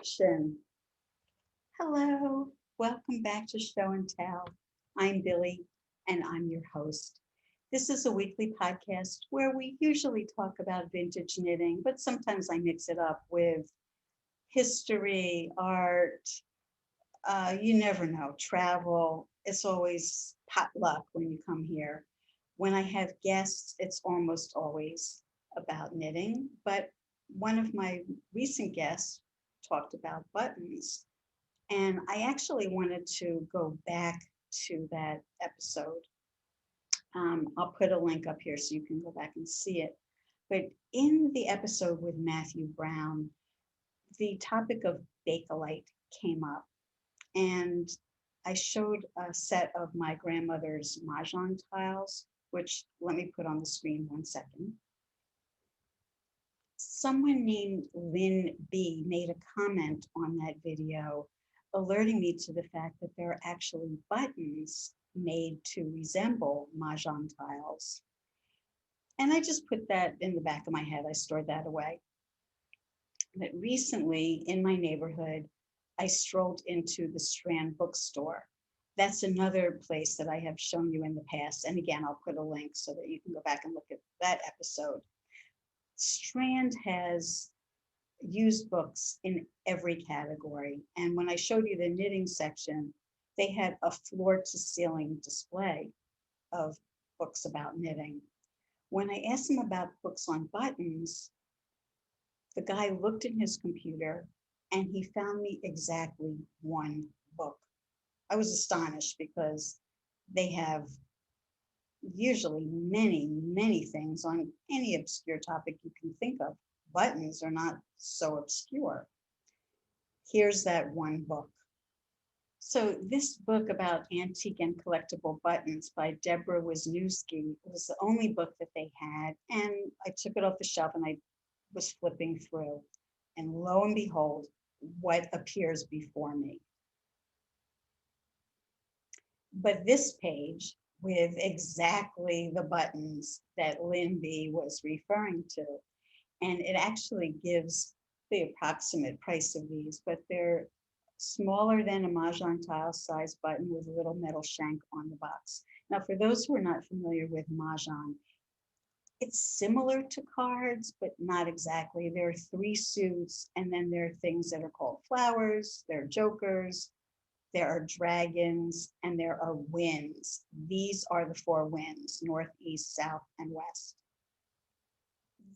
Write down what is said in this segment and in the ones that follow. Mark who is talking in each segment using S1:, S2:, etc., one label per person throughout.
S1: Action. Hello, welcome back to Show and Tell. I'm Billy and I'm your host. This is a weekly podcast where we usually talk about vintage knitting, but sometimes I mix it up with history, art, you never know, travel. It's always potluck when you come here. When I have guests, it's almost always about knitting, but one of my recent guests talked about buttons. And I actually wanted to go back to that episode. I'll put a link up here so you can go back and see it. But in the episode with Matthew Brown, the topic of Bakelite came up. And I showed a set of my grandmother's Mah Jongg tiles, which let me put on the screen 1 second. Someone named Lynn B made a comment on that video, alerting me to the fact that there are actually buttons made to resemble Mah Jongg tiles. And I just put that in the back of my head. I stored that away. But recently in my neighborhood, I strolled into the Strand bookstore. That's another place that I have shown you in the past. And again, I'll put a link so that you can go back and look at that episode. Strand has used books in every category. And when I showed you the knitting section, they had a floor to ceiling display of books about knitting. When I asked him about books on buttons, the guy looked at his computer and he found me exactly one book. I was astonished because they have usually many things on any obscure topic you can think of. Buttons are not so obscure. Here's that one book. So this book about antique and collectible buttons by Deborah Wisniewski was the only book that they had. And I took it off the shelf and I was flipping through. And lo and behold, what appears before me. But this page with exactly the buttons that Lynn B was referring to. And it actually gives the approximate price of these, but they're smaller than a Mah Jongg tile size button with a little metal shank on the box. Now, for those who are not familiar with Mah Jongg, it's similar to cards, but not exactly. There are 3 suits, and then there are things that are called flowers, there are jokers, there are dragons, and there are winds. These are the 4 winds: north, east, south, and west.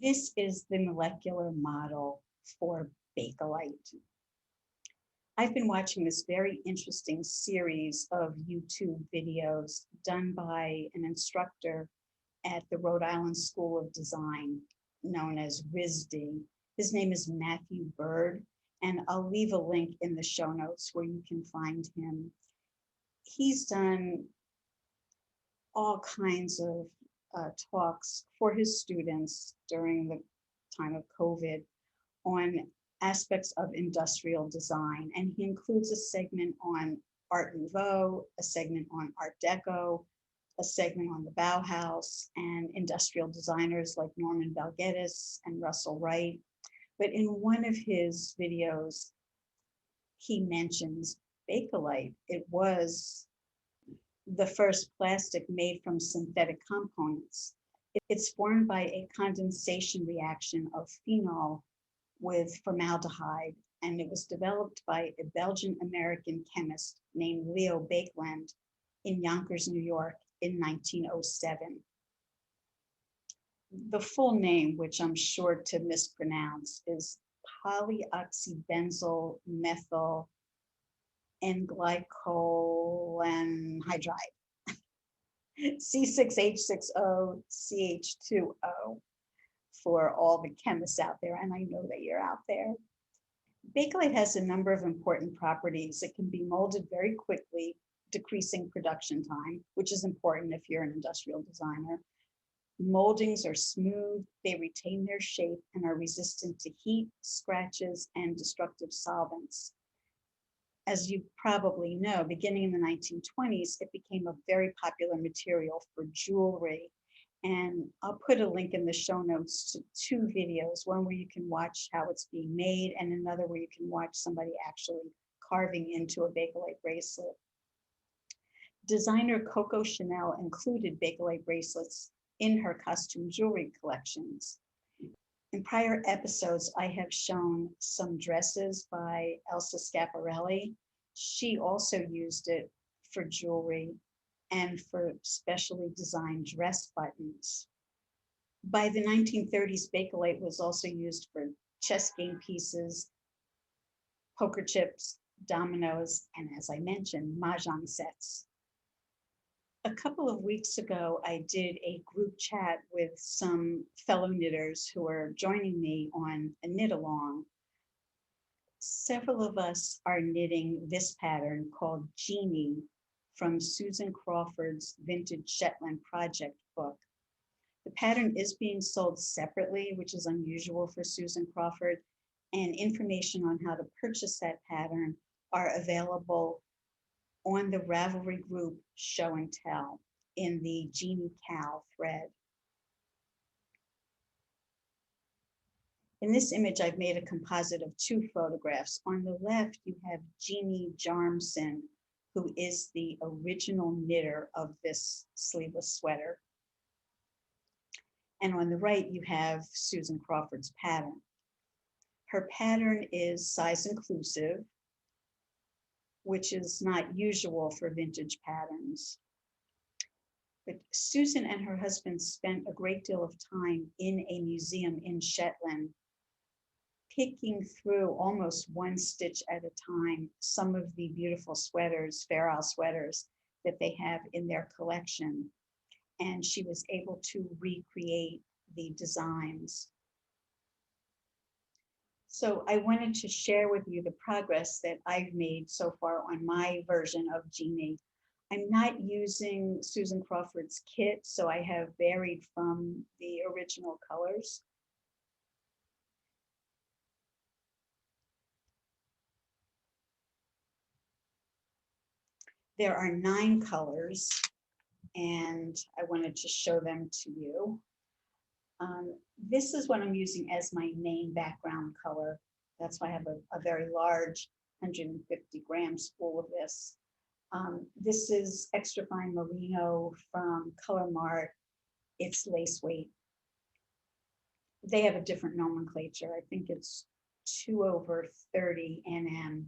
S1: This is the molecular model for Bakelite. I've been watching this very interesting series of YouTube videos done by an instructor at the Rhode Island School of Design, known as RISD. His name is Matthew Bird, and I'll leave a link in the show notes where you can find him. He's done all kinds of talks for his students during the time of COVID on aspects of industrial design. And he includes a segment on Art Nouveau, a segment on Art Deco, a segment on the Bauhaus and industrial designers like Norman Valgettis and Russell Wright. But in one of his videos, he mentions Bakelite. It was the first plastic made from synthetic components. It's formed by a condensation reaction of phenol with formaldehyde, and it was developed by a Belgian-American chemist named Leo Baekeland in Yonkers, New York in 1907. The full name, which I'm sure to mispronounce, is polyoxybenzyl methyl N-glycolanhydride, C6H6O CH2O, for all the chemists out there, and I know that you're out there. Bakelite has a number of important properties. It can be molded very quickly, decreasing production time, which is important if you're an industrial designer. Moldings are smooth, they retain their shape, and are resistant to heat, scratches, and destructive solvents. As you probably know, beginning in the 1920s, it became a very popular material for jewelry. And I'll put a link in the show notes to two videos, one where you can watch how it's being made and another where you can watch somebody actually carving into a Bakelite bracelet. Designer Coco Chanel included Bakelite bracelets in her costume jewelry collections. In prior episodes, I have shown some dresses by Elsa Schiaparelli. She also used it for jewelry and for specially designed dress buttons. By the 1930s, Bakelite was also used for chess game pieces, poker chips, dominoes, and as I mentioned, mahjong sets. A couple of weeks ago, I did a group chat with some fellow knitters who are joining me on a knit along. Several of us are knitting this pattern called Jeannie from Susan Crawford's Vintage Shetland Project book. The pattern is being sold separately, which is unusual for Susan Crawford, and information on how to purchase that pattern are available on the Ravelry group Show and Tell in the Jeannie Cow thread. In this image, I've made a composite of two photographs. On the left, you have Jeannie Jarmson, who is the original knitter of this sleeveless sweater. And on the right, you have Susan Crawford's pattern. Her pattern is size inclusive, which is not usual for vintage patterns. But Susan and her husband spent a great deal of time in a museum in Shetland, picking through almost one stitch at a time some of the beautiful sweaters, Fair Isle sweaters, that they have in their collection. And she was able to recreate the designs. So I wanted to share with you the progress that I've made so far on my version of Jeannie. I'm not using Susan Crawford's kit, so I have varied from the original colors. There are 9 colors, and I wanted to show them to you. This is what I'm using as my main background color. That's why I have a very large 150 gram spool of this. This is extra fine merino from Color Mart. It's lace weight. They have a different nomenclature. I think it's 2/30 nm.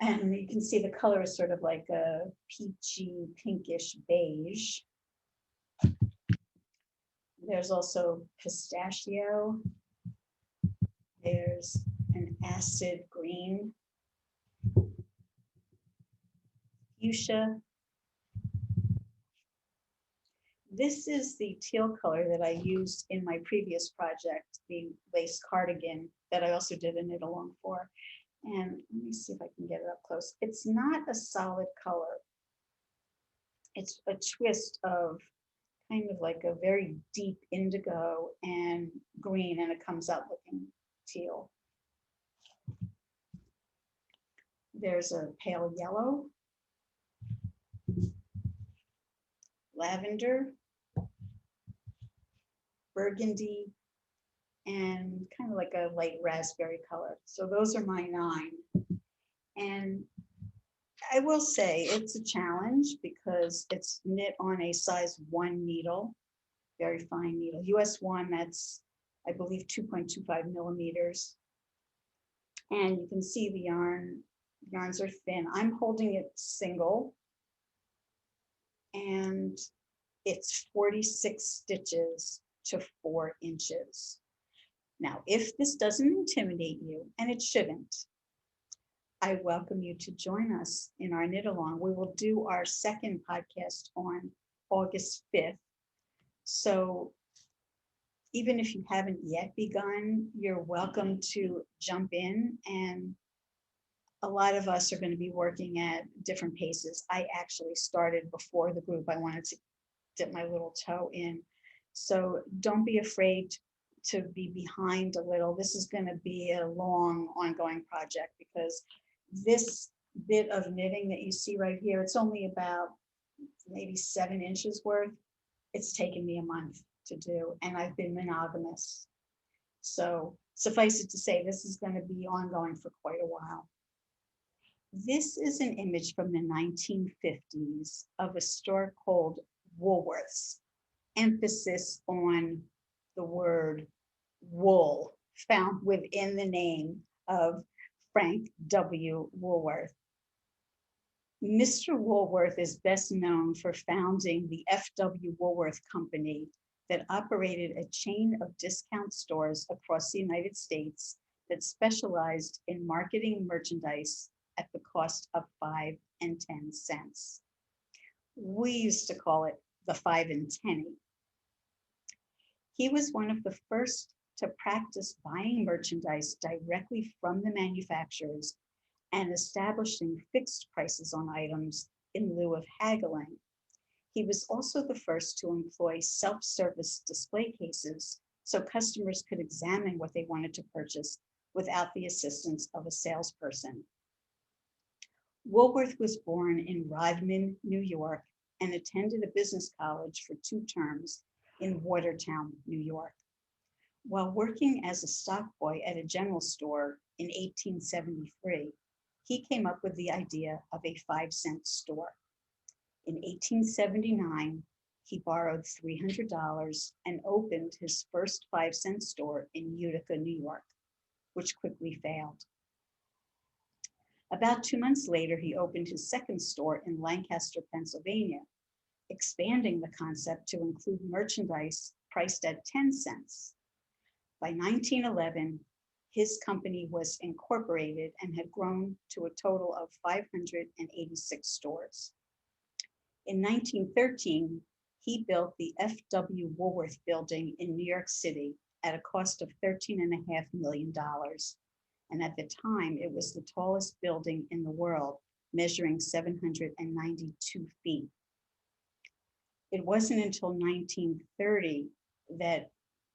S1: And you can see the color is sort of like a peachy, pinkish beige. There's also pistachio. There's an acid green, fuchsia. This is the teal color that I used in my previous project, the lace cardigan that I also did a knit along for. And let me see if I can get it up close. It's not a solid color. It's a twist of kind of like a very deep indigo and green, and it comes out looking teal. There's a pale yellow, lavender, burgundy, and kind of like a light raspberry color. So those are my 9. And I will say it's a challenge because it's knit on a size 1 needle, very fine needle. US 1, that's, I believe, 2.25 millimeters. And you can see the yarns are thin. I'm holding it single, and it's 46 stitches to 4 inches. Now, if this doesn't intimidate you, and it shouldn't, I welcome you to join us in our knit along. We will do our second podcast on August 5th. So even if you haven't yet begun, you're welcome to jump in, and a lot of us are going to be working at different paces. I actually started before the group. I wanted to dip my little toe in. So don't be afraid to be behind a little. This is going to be a long ongoing project because this bit of knitting that you see right here, it's only about maybe 7 inches worth. It's taken me a month to do, and I've been monogamous. So suffice it to say, this is going to be ongoing for quite a while. This is an image from the 1950s of a store called Woolworth's, emphasis on the word wool found within the name of Frank W. Woolworth. Mr. Woolworth is best known for founding the F.W. Woolworth Company that operated a chain of discount stores across the United States that specialized in marketing merchandise at the cost of 5 and 10 cents. We used to call it the 5 and 10. He was one of the first to practice buying merchandise directly from the manufacturers and establishing fixed prices on items in lieu of haggling. He was also the first to employ self-service display cases so customers could examine what they wanted to purchase without the assistance of a salesperson. Woolworth was born in Rodman, New York, and attended a business college for 2 terms in Watertown, New York. While working as a stock boy at a general store in 1873, he came up with the idea of a 5-cent store. In 1879, he borrowed $300 and opened his first 5-cent store in Utica, New York, which quickly failed. About 2 months later, he opened his second store in Lancaster, Pennsylvania, expanding the concept to include merchandise priced at 10 cents. By 1911, his company was incorporated and had grown to a total of 586 stores. In 1913, he built the F.W. Woolworth Building in New York City at a cost of $13.5 million. And at the time, it was the tallest building in the world, measuring 792 feet. It wasn't until 1930 that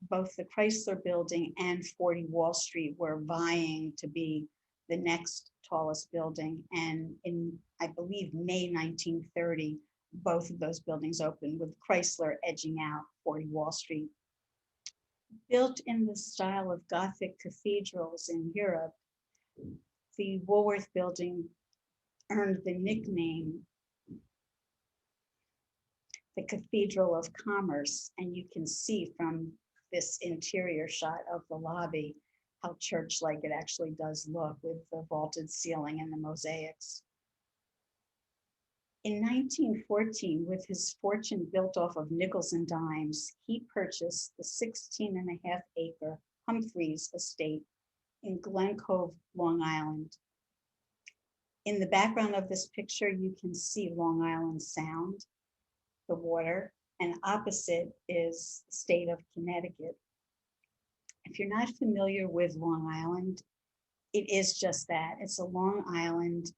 S1: both the Chrysler Building and 40 Wall Street were vying to be the next tallest building. And in, I believe, May 1930, both of those buildings opened, with Chrysler edging out 40 Wall Street. Built in the style of Gothic cathedrals in Europe, the Woolworth Building earned the nickname the Cathedral of Commerce, and you can see from this interior shot of the lobby how church-like it actually does look with the vaulted ceiling and the mosaics. In 1914, with his fortune built off of nickels and dimes, he purchased the 16.5-acre Humphreys estate in Glen Cove, Long Island. In the background of this picture, you can see Long Island Sound, the water, and opposite is the state of Connecticut. If you're not familiar with Long Island, it is just that. It's a long island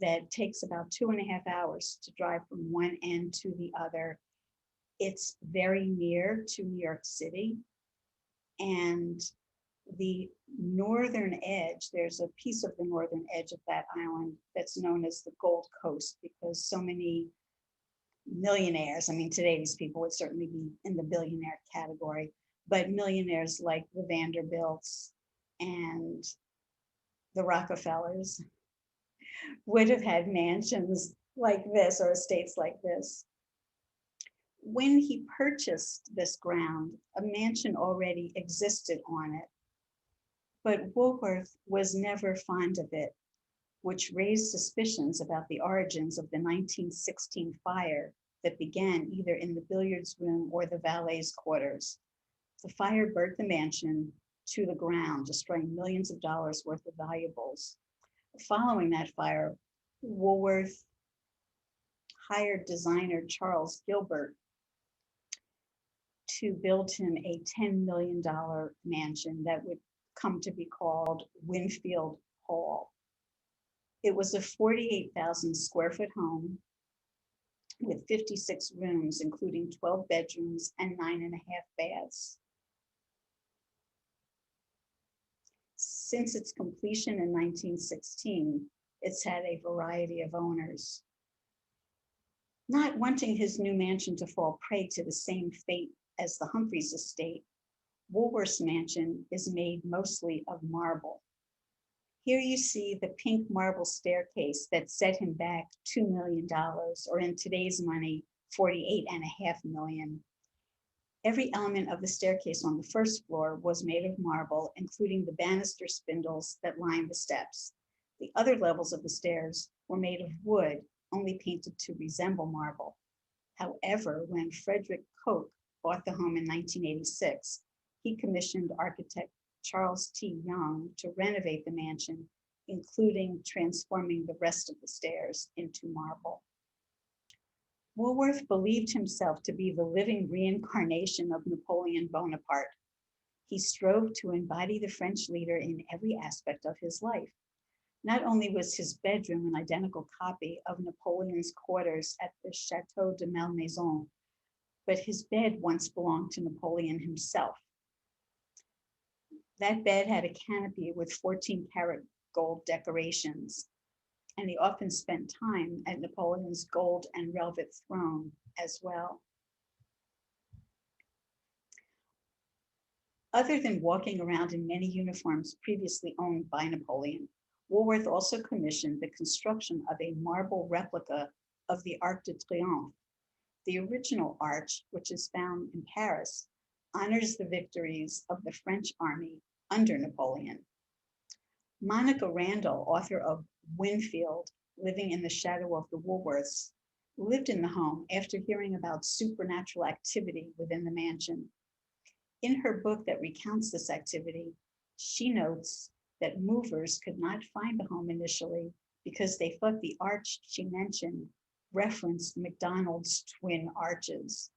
S1: that takes about 2.5 hours to drive from one end to the other. It's very near to New York City, and the northern edge, there's a piece of the northern edge of that island that's known as the Gold Coast, because so many millionaires, I mean, today these people would certainly be in the billionaire category, but millionaires like the Vanderbilts and the Rockefellers would have had mansions like this or estates like this. When he purchased this ground, a mansion already existed on it, but Woolworth was never fond of it, which raised suspicions about the origins of the 1916 fire that began either in the billiards room or the valet's quarters. The fire burnt the mansion to the ground, destroying millions of dollars worth of valuables. Following that fire, Woolworth hired designer Charles Gilbert to build him a $10 million mansion that would come to be called Winfield Hall. It was a 48,000 square foot home with 56 rooms, including 12 bedrooms and 9.5 baths. Since its completion in 1916, it's had a variety of owners. Not wanting his new mansion to fall prey to the same fate as the Humphreys estate, Woolworth's mansion is made mostly of marble. Here you see the pink marble staircase that set him back $2 million, or in today's money, $48.5 million. Every element of the staircase on the first floor was made of marble, including the banister spindles that lined the steps. The other levels of the stairs were made of wood, only painted to resemble marble. However, when Frederick Koch bought the home in 1986, he commissioned architect Charles T. Young to renovate the mansion, including transforming the rest of the stairs into marble. Woolworth believed himself to be the living reincarnation of Napoleon Bonaparte. He strove to embody the French leader in every aspect of his life. Not only was his bedroom an identical copy of Napoleon's quarters at the Château de Malmaison, but his bed once belonged to Napoleon himself. That bed had a canopy with 14-karat gold decorations, and he often spent time at Napoleon's gold and velvet throne as well. Other than walking around in many uniforms previously owned by Napoleon, Woolworth also commissioned the construction of a marble replica of the Arc de Triomphe. The original arch, which is found in Paris, honors the victories of the French army under Napoleon. Monica Randall, author of Winfield, Living in the Shadow of the Woolworths, lived in the home after hearing about supernatural activity within the mansion. In her book that recounts this activity, she notes that movers could not find the home initially because they thought the arch she mentioned referenced McDonald's twin arches.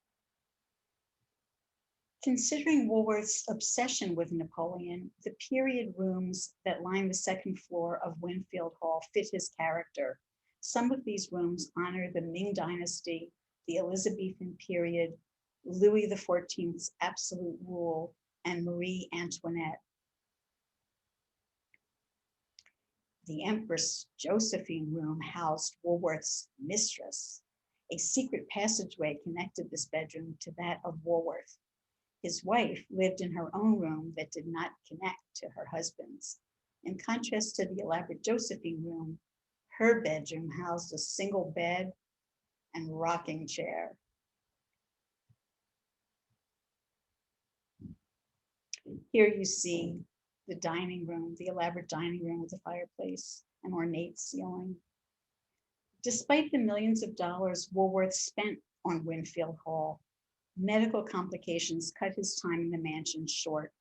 S1: Considering Woolworth's obsession with Napoleon, the period rooms that line the second floor of Winfield Hall fit his character. Some of these rooms honor the Ming Dynasty, the Elizabethan period, Louis XIV's absolute rule, and Marie Antoinette. The Empress Josephine room housed Woolworth's mistress. A secret passageway connected this bedroom to that of Woolworth. His wife lived in her own room that did not connect to her husband's. In contrast to the elaborate Josephine room, her bedroom housed a single bed and rocking chair. Here you see the dining room, the elaborate dining room with a fireplace and ornate ceiling. Despite the millions of dollars Woolworth spent on Winfield Hall, medical complications cut his time in the mansion short.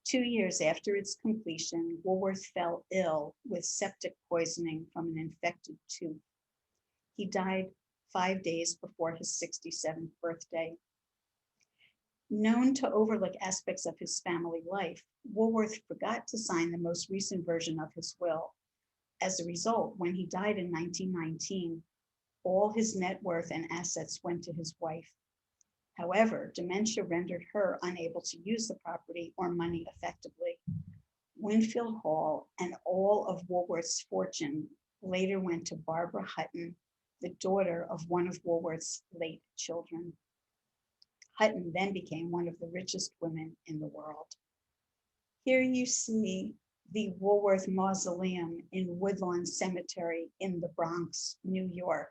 S1: 2 years after its completion, Woolworth fell ill with septic poisoning from an infected tooth. He died 5 days before his 67th birthday. Known to overlook aspects of his family life, Woolworth forgot to sign the most recent version of his will. As a result, when he died in 1919, all his net worth and assets went to his wife. However, dementia rendered her unable to use the property or money effectively. Winfield Hall and all of Woolworth's fortune later went to Barbara Hutton, the daughter of one of Woolworth's late children. Hutton then became one of the richest women in the world. Here you see the Woolworth Mausoleum in Woodlawn Cemetery in the Bronx, New York.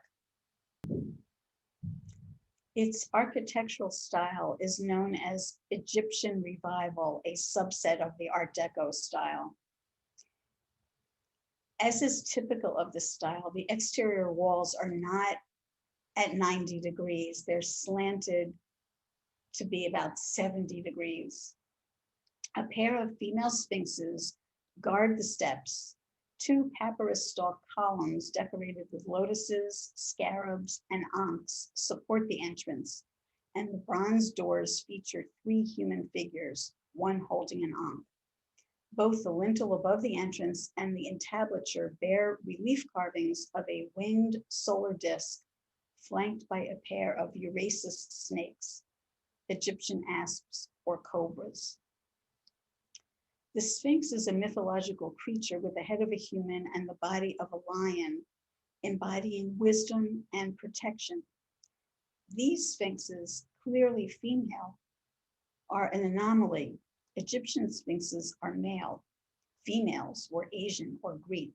S1: Its architectural style is known as Egyptian Revival, a subset of the Art Deco style. As is typical of this style, the exterior walls are not at 90 degrees. They're slanted to be about 70 degrees. A pair of female sphinxes guard the steps. 2 papyrus stalk columns decorated with lotuses, scarabs, and ankhs support the entrance, and the bronze doors feature 3 human figures, one holding an ankh. Both the lintel above the entrance and the entablature bear relief carvings of a winged solar disk flanked by a pair of Urasus snakes, Egyptian asps or cobras. The Sphinx is a mythological creature with the head of a human and the body of a lion, embodying wisdom and protection. These sphinxes, clearly female, are an anomaly. Egyptian sphinxes are male. Females were Asian or Greek.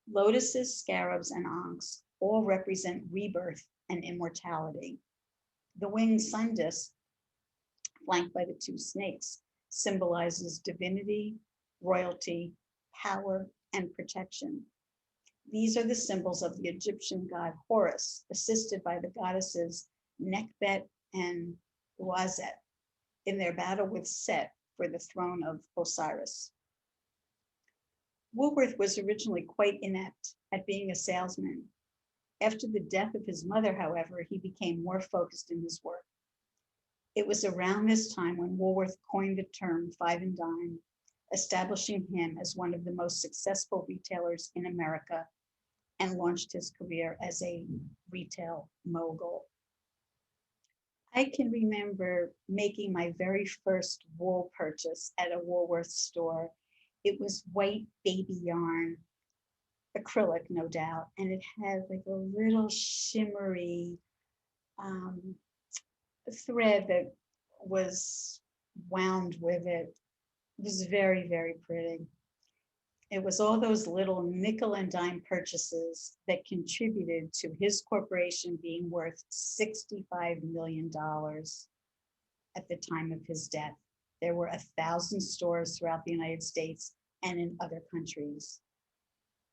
S1: Lotuses, scarabs, and ankhs all represent rebirth and immortality. The winged sun disk, flanked by the two snakes, symbolizes divinity, royalty, power, and protection. These are the symbols of the Egyptian god Horus, assisted by the goddesses Nekhbet and Uazet in their battle with Set for the throne of Osiris. Woolworth was originally quite inept at being a salesman. After the death of his mother, however, he became more focused in his work. It was around this time when Woolworth coined the term five and dime, establishing him as one of the most successful retailers in America, and launched his career as a retail mogul. I can remember making my very first wool purchase at a Woolworth store. It was white baby yarn, acrylic, no doubt, and it had like a little shimmery thread that was wound with it. It was very, very pretty. It was all those little nickel and dime purchases that contributed to his corporation being worth $65 million at the time of his death. There were 1,000 stores throughout the United States and in other countries.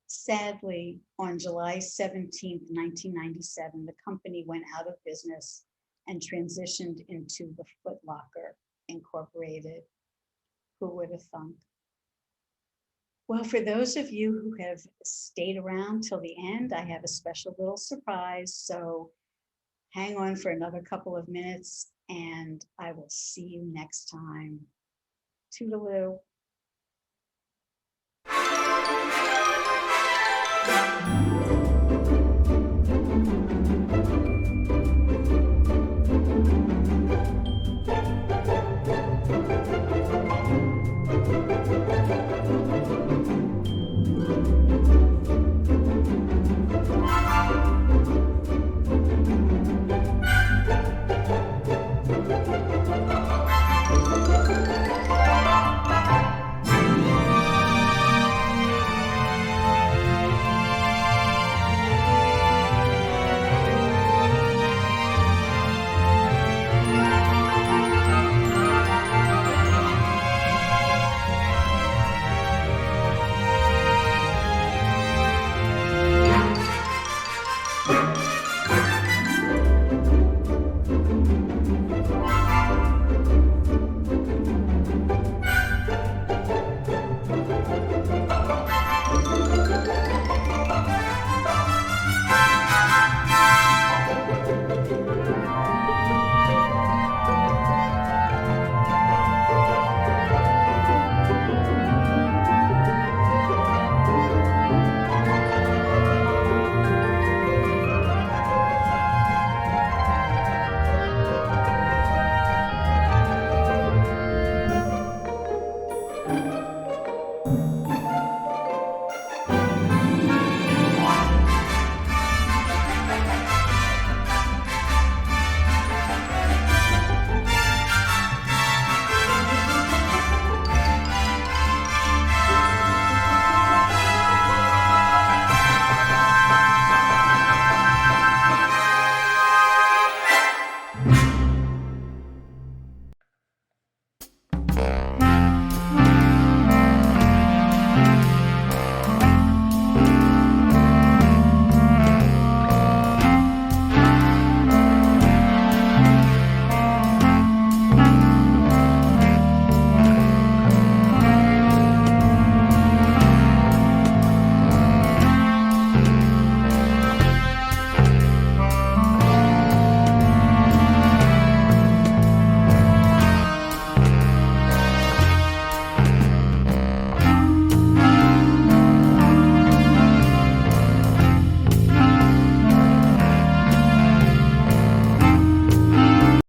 S1: Sadly, on July 17, 1997, the company went out of business and transitioned into the Foot Locker Incorporated. Who would have thunk? Well, for those of you who have stayed around till the end, I have a special little surprise. So hang on for another couple of minutes and I will see you next time. Toodaloo.